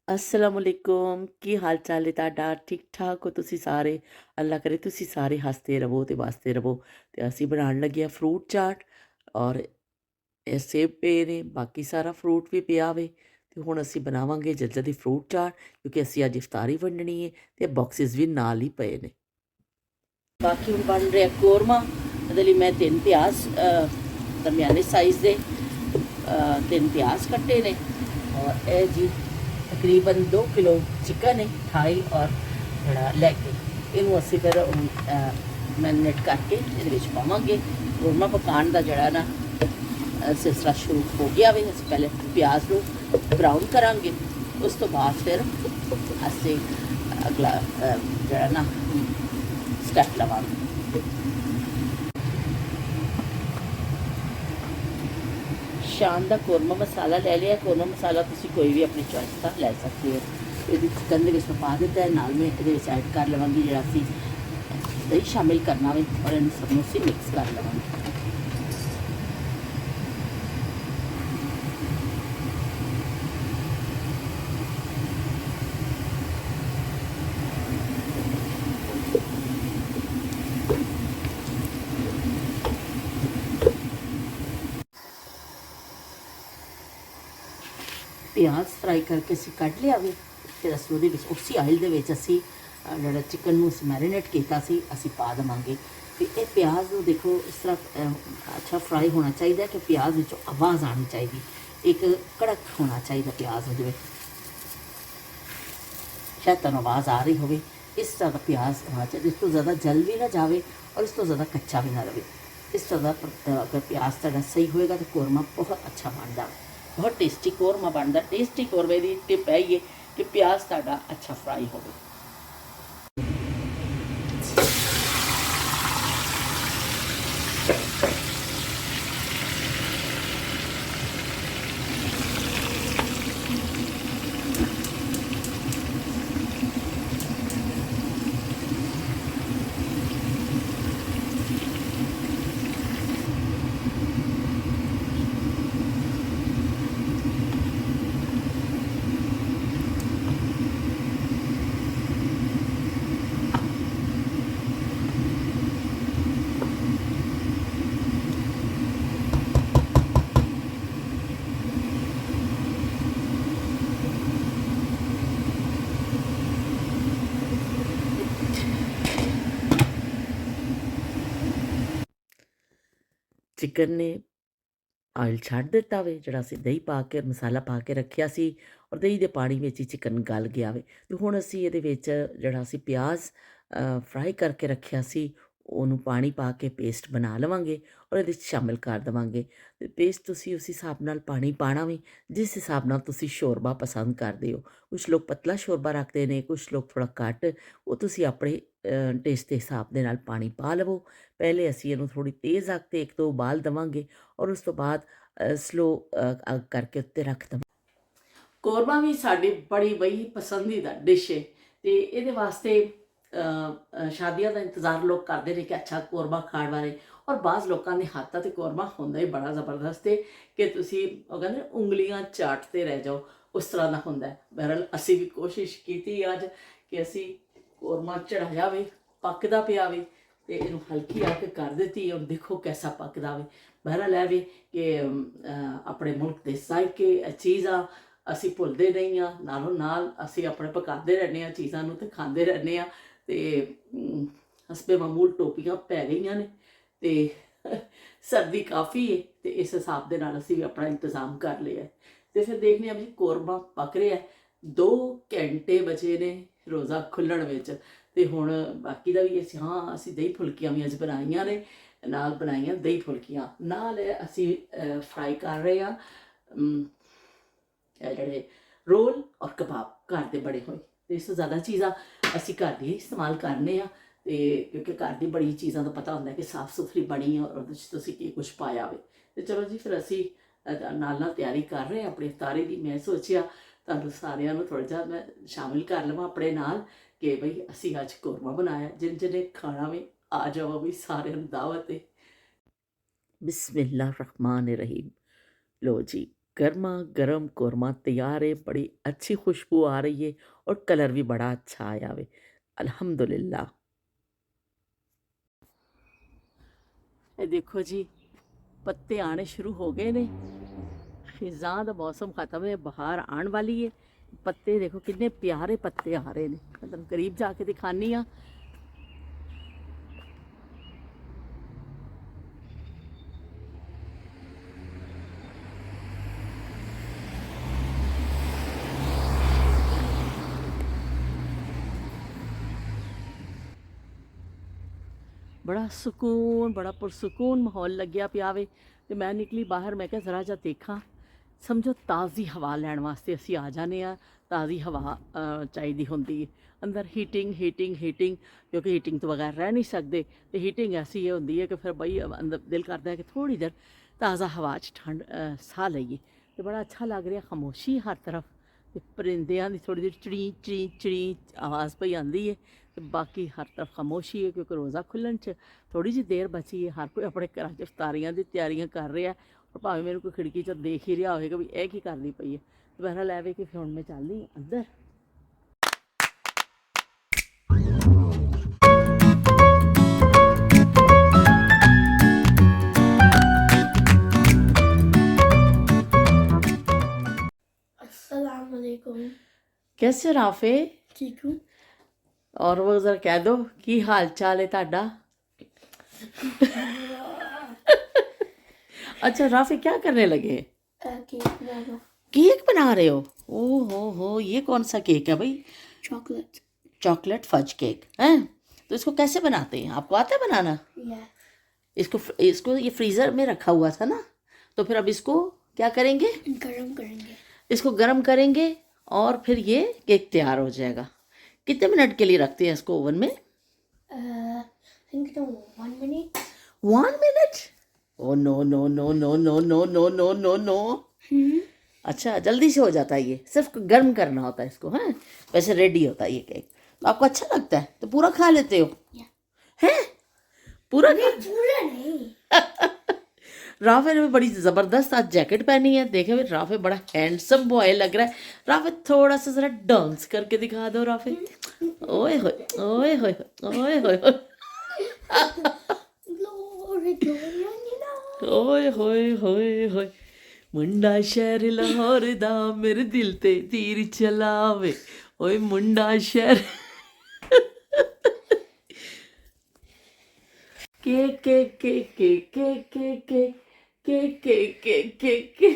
असलामुअलैकुम की हाल चाल है तुहाडा ठीक ठाक हो तुसी सारे। अल्लाह करे तुसी सारे हसते रवो ते वासते रवो। ते असी बनाने लगे आ फ्रूट चाट और ਇਹ ਸੇਬ ਪਏ ਨੇ, ਬਾਕੀ ਸਾਰਾ ਫਰੂਟ ਵੀ ਪਿਆ ਵੇ। ਤੇ ਹੁਣ ਅਸੀਂ ਬਣਾਵਾਂਗੇ ਜਲਦੀ ਜਲਦੀ ਫਰੂਟ ਚਾਟ, ਕਿਉਂਕਿ ਅਸੀਂ ਅੱਜ ਇਫਤਾਰੀ ਵੰਡਣੀ ਹੈ ਤੇ ਬਾਕਸਿਸ ਵੀ ਨਾਲ ਹੀ ਪਏ ਨੇ। ਬਾਕੀ ਹੁਣ ਬਣ ਰਿਹਾ ਕੋਰਮਾ। ਇਹਦੇ ਲਈ ਮੈਂ 3 ਪਿਆਜ਼ ਦਰਮਿਆਨੇ ਸਾਈਜ਼ ਦੇ 3 ਪਿਆਜ਼ ਕੱਟੇ ਨੇ। ਔਰ ਇਹ ਜੀ ਤਕਰੀਬਨ 2 ਕਿਲੋ ਚਿਕਨ ਹੈ, ਥਾਈ ਔਰ ਜਿਹੜਾ ਲੈਗ। ਇਹਨੂੰ ਅਸੀਂ ਫਿਰ ਮੈਰੀਨੇਟ ਕਰਕੇ ਇਹਦੇ ਵਿੱਚ ਪਾਵਾਂਗੇ। ਕੋਰਮਾ ਪਕਾਉਣ ਦਾ ਜਿਹੜਾ ਨਾ सिलसिला शुरू हो गया वे। अस पहले प्याज को ब्राउन करांगे, उस तो बाद फिर अस अगला जरा ना स्टैप लवांगे। शान का कौरमा मसाला ले लिया। कौरमा मसाला तुसी कोई भी अपनी चॉइस का ले सकते हो। ये चिकन के पा दिता है, नाल में ये ऐड कर लवांगी जरा सी दही शामिल करना वे और इन सब मिक्स कर लवांगे। प्याज फ्राई करके असी कट लिया वे। फिर अस उसी आयल दे विच असी जिहड़ा चिकन नूं मैरीनेट कीता सी असी पा देवांगे। तो ये प्याज नूं देखो इस तरह अच्छा फ्राई होना चाहिए कि प्याज विचों आवाज़ आनी चाहिए, एक कड़क होना चाहिए प्याज दे विच। शायद तुहानूं आवाज़ आ रही होवे, इस तरह का प्याज होना चाहिए। इस तो ज़्यादा जल भी ना जाए और इस तो ज़्यादा कच्चा भी ना रहे। इस तरह अगर प्याज तुहाडा सही होएगा तो कौरमा बहुत अच्छा बनता है, बहुत टेस्टी कौरमा बनता। टेस्टी कौरमे की टिप है ये कि प्याज तुहाडा अच्छा फ्राई हो। चिकन ने ऑयल छड्ड दिता वे, जिहड़ा असीं दही पा के मसाला पा के रखिया सी और दही दे पानी विच ही चिकन गल गया वे। ते हुण असीं इहदे विच जिहड़ा असीं प्याज फ्राई करके रखिया सी ਉਹਨੂੰ ਪਾਣੀ ਪਾ ਕੇ ਪੇਸਟ ਬਣਾ ਲਵਾਂਗੇ ਔਰ ਇਹਦੇ 'ਚ ਸ਼ਾਮਿਲ ਕਰ ਦੇਵਾਂਗੇ। ਅਤੇ ਪੇਸਟ ਤੁਸੀਂ ਉਸ ਹਿਸਾਬ ਨਾਲ ਪਾਣੀ ਪਾਉਣਾ ਵੀ ਜਿਸ ਹਿਸਾਬ ਨਾਲ ਤੁਸੀਂ ਸ਼ੋਰਬਾ ਪਸੰਦ ਕਰਦੇ ਹੋ। ਕੁਛ ਲੋਕ ਪਤਲਾ ਸ਼ੋਰਬਾ ਰੱਖਦੇ ਨੇ, ਕੁਛ ਲੋਕ ਥੋੜ੍ਹਾ ਘੱਟ। ਉਹ ਤੁਸੀਂ ਆਪਣੇ ਟੇਸਟ ਦੇ ਹਿਸਾਬ ਦੇ ਨਾਲ ਪਾਣੀ ਪਾ ਲਵੋ। ਪਹਿਲੇ ਅਸੀਂ ਇਹਨੂੰ ਥੋੜ੍ਹੀ ਤੇਜ਼ ਅੱਗ 'ਤੇ ਇੱਕ ਦੋ ਉਬਾਲ ਦੇਵਾਂਗੇ ਔਰ ਉਸ ਤੋਂ ਬਾਅਦ ਸਲੋ ਅੱਗ ਕਰਕੇ ਉੱਤੇ ਰੱਖ ਦੇਵਾਂਗੇ। कौरमा भी साड़ी बड़ी बड़ी पसंदीदा डिश है। तो ये वास्ते शादियों का इंतज़ार लोग करते हैं कि अच्छा कौरमा खाने वाले। और बाज़ लोगों के हाथों से कौरमा होंदा ही बड़ा ज़बरदस्त है कि तुसी कहते उंगलियां चाटते रह जाओ, उस तरह का होंदा है। बहरहाल असी भी कोशिश की अज कि असी कौरमा चढ़ाया वे, पकदा पिया वे तो इनू हल्की अग कर दी। और देखो कैसा पकदा वे। बहरहाल है वे कि अपने मुल्क के जायके चीज़ आ ਅਸੀਂ ਭੁੱਲਦੇ ਨਹੀਂ ਹਾਂ, ਨਾਲੋਂ ਨਾਲ ਅਸੀਂ ਆਪਣੇ ਪਕਾਉਂਦੇ ਰਹਿੰਦੇ ਹਾਂ ਚੀਜ਼ਾਂ ਨੂੰ ਅਤੇ ਖਾਂਦੇ ਰਹਿੰਦੇ ਹਾਂ। ਅਤੇ ਹਸਬੇ ਮਾਮੂਲ ਟੋਪੀਆਂ ਪੈ ਗਈਆਂ ਨੇ ਅਤੇ ਸਰਦੀ ਕਾਫੀ ਹੈ ਅਤੇ ਇਸ ਹਿਸਾਬ ਦੇ ਨਾਲ ਅਸੀਂ ਵੀ ਆਪਣਾ ਇੰਤਜ਼ਾਮ ਕਰ ਲਿਆ। ਅਤੇ ਫਿਰ ਦੇਖਦੇ ਹਾਂ ਵੀ ਕੌरमा ਪੱਕ ਰਿਹਾ। 2 ਘੰਟੇ ਬਚੇ ਨੇ ਰੋਜ਼ਾ ਖੁੱਲ੍ਹਣ ਵਿੱਚ। ਅਤੇ ਹੁਣ ਬਾਕੀ ਦਾ ਵੀ ਅਸੀਂ ਦਹੀਂ ਫੁਲਕੀਆਂ ਵੀ ਅੱਜ ਬਣਾਈਆਂ ਨੇ, ਨਾਲ ਬਣਾਈਆਂ ਦਹੀਂ ਫੁਲਕੀਆਂ, ਨਾਲ ਅਸੀਂ ਫਰਾਈ ਕਰ ਰਹੇ ਹਾਂ ਜਿਹੜੇ ਰੋਲ ਔਰ ਕਬਾਬ ਘਰ ਦੇ ਬਣੇ ਹੋਏ। ਅਤੇ ਇਸ ਤੋਂ ਜ਼ਿਆਦਾ ਚੀਜ਼ਾਂ ਅਸੀਂ ਘਰ ਦੀਆਂ ਇਸਤੇਮਾਲ ਕਰਨੇ ਆ। ਅਤੇ ਕਿਉਂਕਿ ਘਰ ਦੀ ਬੜੀ ਚੀਜ਼ਾਂ ਦਾ ਪਤਾ ਹੁੰਦਾ ਕਿ ਸਾਫ਼ ਸੁਥਰੀ ਬਣੀ ਔਰ ਉਹਦੇ 'ਚ ਤੁਸੀਂ ਕੀ ਕੁਛ ਪਾਇਆ ਹੋਵੇ। ਅਤੇ ਚਲੋ ਜੀ ਫਿਰ ਅਸੀਂ ਨਾਲ ਨਾਲ ਤਿਆਰੀ ਕਰ ਰਹੇ ਹਾਂ ਆਪਣੀ ਇਫਤਾਰੀ ਦੀ। ਮੈਂ ਸੋਚਿਆ ਤੁਹਾਨੂੰ ਸਾਰਿਆਂ ਨੂੰ ਥੋੜ੍ਹਾ ਜਿਹਾ ਮੈਂ ਸ਼ਾਮਿਲ ਕਰ ਲਵਾਂ ਆਪਣੇ ਨਾਲ ਕਿ ਬਈ ਅਸੀਂ ਅੱਜ ਕੌरमा ਬਣਾਇਆ। ਜਿਹਨੇ ਖਾਣਾ ਵੀ ਆ ਜਾਓ ਵੀ ਸਾਰਿਆਂ ਨੂੰ ਦਾਵਤ ਹੈ। ਬਿਸਮਿल्लाह रहमान रहीम। लो जी, गर्मा गर्म कौरमा तैयार है, बड़ी अच्छी खुशबू आ रही है और कलर भी बड़ा अच्छा आया वे। अल्हम्दुलिल्लाह। ये देखो जी, पत्ते आने शुरू हो गए ने। खिजां दा मौसम खत्म है, बहार आने वाली है। पत्ते देखो कितने प्यारे पत्ते आ रहे ने। मैं तुहानू करीब जाके दिखानी हाँ। बड़ा सुकून, बड़ा पुरसुकून माहौल लग्या पिया वे। ते मैं निकली बाहर, मैं क्या जरा जा देखा। समझो ताज़ी हवा लैण वास्ते असीं आ जाने आ। ताज़ी हवा चाहिदी होंदी है। अंदर हीटिंग हीटिंग हीटिंग, क्योंकि हीटिंग तो बगैर रह नहीं सकते। तो हीटिंग ऐसी ये होंदी है कि फिर बई अंदर दिल करता है कि थोड़ी देर ताज़ा हवा च ठंड साह लईए। तो बड़ा अच्छा लग रहा, खामोशी हर तरफ। ते परिंदियां दी थोड़ी देर चड़ी चड़ी चड़ी आवाज़ पई आंदी है। ते बाकी हर तरफ खामोशी है, क्योंकि रोज़ा खुल्लन च थोड़ी जी देर बची है। हर कोई अपने घरां च इफ्तारियां दी तैयारियां कर रहा है। और भावें मैनूं कोई खिड़की चों देख ही रहा होएगा भी ਇਹ ਕੀ ਕਰਦੀ ਪਈ ਹੈ। ਤੇ ਬਹਿਰਹਾਲ ਐ ਵੇ ਕਿ ਫਿਰ ਹੁਣ ਮੈਂ ਚੱਲਦੀ ਹਾਂ ਅੰਦਰ। अस्सलाम वालेकुम। कैसे हो राफे? ठीक हूँ। और वो ज़रा कह दो की हाल चाल है ਤੁਹਾਡਾ? अच्छा राफे, क्या करने लगे? केक बना लो। केक बना रहे हो? ओ हो, ये कौन सा केक है भाई? चॉकलेट। चॉकलेट फज केक है। तो इसको कैसे बनाते हैं, आपको आता है बनाना? या इसको इसको ये फ्रीज़र में रखा हुआ था ना, तो फिर अब इसको क्या करेंगे? गरम करेंगे। इसको गर्म करेंगे और फिर ये केक तैयार हो जाएगा। कितने मिनट के लिए रखते हैं इसको ओवन में? think so 1 minute। 1 minute? Oh no no no no no no no no no no. अच्छा, जल्दी से हो जाता है ये, सिर्फ गर्म करना होता है इसको। हैं, वैसे रेडी होता है ये केक। तो आपको अच्छा लगता है तो पूरा खा लेते हो? हैं, पूरा खा? पूरा नहीं। राफे ने भी बड़ी ज़बरदस्त आज जैकेट पहनी है। देखे हुए राफे बड़ा हैंडसम बॉय लग रहा है। राफे थोड़ा सा ज़रा डांस करके दिखा दो राफे। ओए होए ओए होए ओए होए Glory, glory, ओए होए होए होए। मुंडा शहर लाहौर दा मेरे दिल ते तीर चलावे। ओए मुंडा शहर के के के के के के के के के के के के